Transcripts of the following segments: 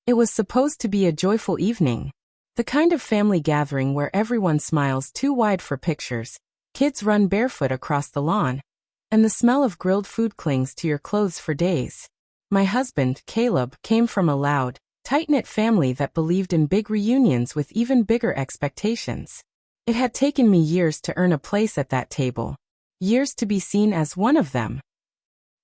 It was supposed to be a joyful evening. The kind of family gathering where everyone smiles too wide for pictures, kids run barefoot across the lawn, and the smell of grilled food clings to your clothes for days. My husband, Caleb, came from a loud, tight-knit family that believed in big reunions with even bigger expectations. It had taken me years to earn a place at that table, years to be seen as one of them.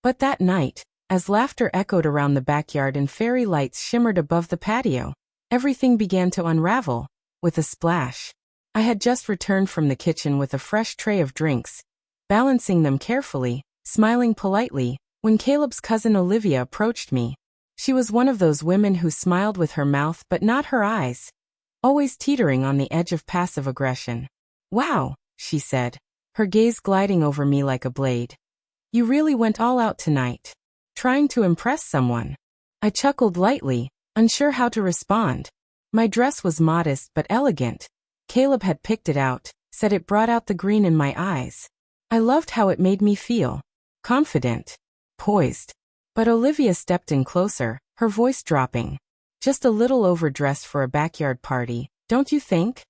But that night, as laughter echoed around the backyard and fairy lights shimmered above the patio, everything began to unravel, with a splash. I had just returned from the kitchen with a fresh tray of drinks, balancing them carefully, smiling politely, when Caleb's cousin Olivia approached me. She was one of those women who smiled with her mouth but not her eyes, always teetering on the edge of passive aggression. "Wow," she said, her gaze gliding over me like a blade. "You really went all out tonight. Trying to impress someone." I chuckled lightly, unsure how to respond. My dress was modest but elegant. Caleb had picked it out, said it brought out the green in my eyes. I loved how it made me feel. Confident. Poised. But Olivia stepped in closer, her voice dropping. "Just a little overdressed for a backyard party, don't you think?"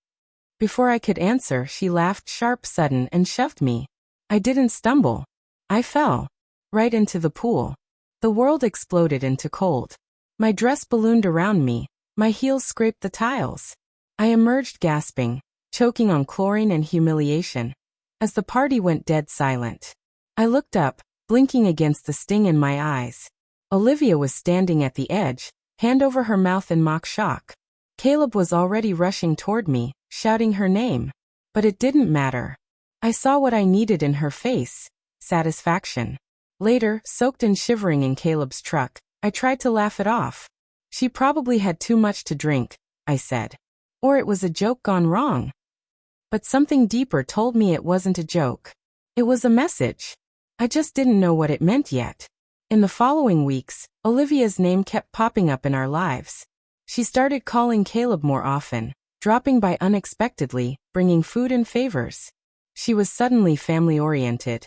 Before I could answer, she laughed sharp, sudden, and shoved me. I didn't stumble. I fell. Right into the pool. The world exploded into cold. My dress ballooned around me, my heels scraped the tiles. I emerged gasping, choking on chlorine and humiliation, as the party went dead silent. I looked up, blinking against the sting in my eyes. Olivia was standing at the edge, hand over her mouth in mock shock. Caleb was already rushing toward me, shouting her name. But it didn't matter. I saw what I needed in her face: satisfaction. Later, soaked and shivering in Caleb's truck, I tried to laugh it off. "She probably had too much to drink," I said. "Or it was a joke gone wrong." But something deeper told me it wasn't a joke. It was a message. I just didn't know what it meant yet. In the following weeks, Olivia's name kept popping up in our lives. She started calling Caleb more often, dropping by unexpectedly, bringing food and favors. She was suddenly family-oriented.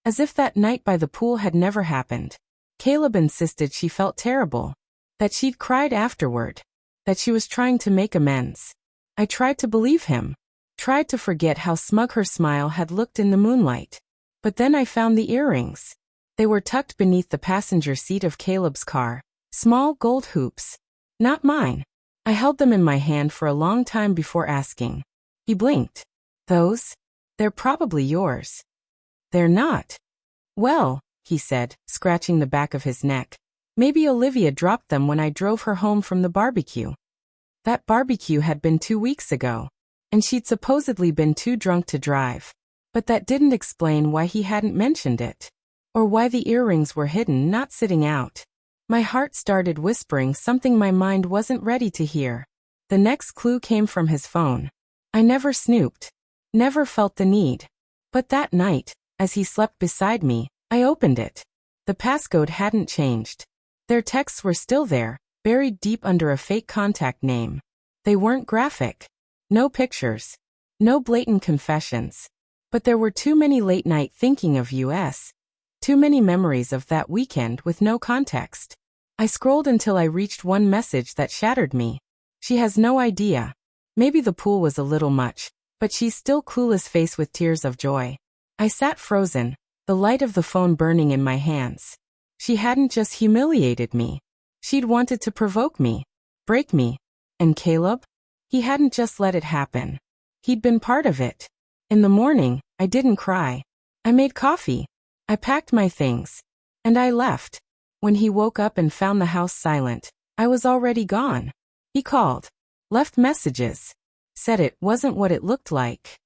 As if that night by the pool had never happened. Caleb insisted she felt terrible. That she'd cried afterward. That she was trying to make amends. I tried to believe him. Tried to forget how smug her smile had looked in the moonlight. But then I found the earrings. They were tucked beneath the passenger seat of Caleb's car. Small gold hoops. Not mine. I held them in my hand for a long time before asking. He blinked. "Those? They're probably yours." "They're not." "Well," he said, scratching the back of his neck. "Maybe Olivia dropped them when I drove her home from the barbecue." That barbecue had been 2 weeks ago, and she'd supposedly been too drunk to drive. But that didn't explain why he hadn't mentioned it. Or why the earrings were hidden, not sitting out. My heart started whispering something my mind wasn't ready to hear. The next clue came from his phone. I never snooped. Never felt the need. But that night, as he slept beside me, I opened it. The passcode hadn't changed. Their texts were still there, buried deep under a fake contact name. They weren't graphic. No pictures. No blatant confessions. But there were too many late-night thinking of us. Too many memories of that weekend with no context. I scrolled until I reached one message that shattered me. "She has no idea. Maybe the pool was a little much, but she's still clueless," face with tears of joy. I sat frozen, the light of the phone burning in my hands. She hadn't just humiliated me. She'd wanted to provoke me, break me. And Caleb? He hadn't just let it happen. He'd been part of it. In the morning, I didn't cry. I made coffee. I packed my things. And I left. When he woke up and found the house silent, I was already gone. He called. Left messages. Said it wasn't what it looked like.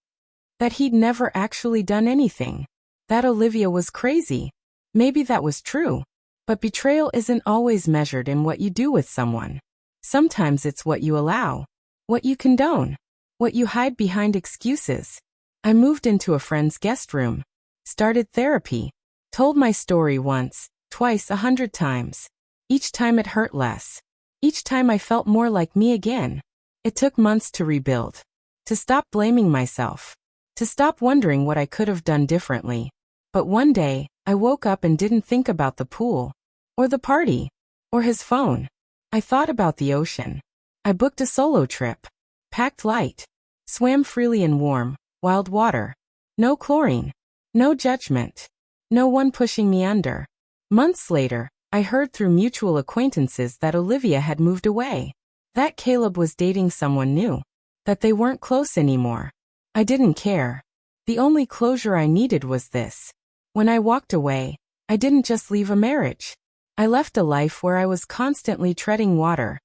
That he'd never actually done anything. That Olivia was crazy. Maybe that was true. But betrayal isn't always measured in what you do with someone. Sometimes it's what you allow. What you condone. What you hide behind excuses. I moved into a friend's guest room. Started therapy. Told my story once, twice, 100 times. Each time it hurt less. Each time I felt more like me again. It took months to rebuild. To stop blaming myself. To stop wondering what I could have done differently. But one day, I woke up and didn't think about the pool. Or the party. Or his phone. I thought about the ocean. I booked a solo trip. Packed light. Swam freely in warm, wild water. No chlorine. No judgment. No one pushing me under. Months later, I heard through mutual acquaintances that Olivia had moved away. That Caleb was dating someone new. That they weren't close anymore. I didn't care. The only closure I needed was this. When I walked away, I didn't just leave a marriage. I left a life where I was constantly treading water,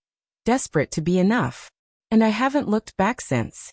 desperate to be enough. And I haven't looked back since.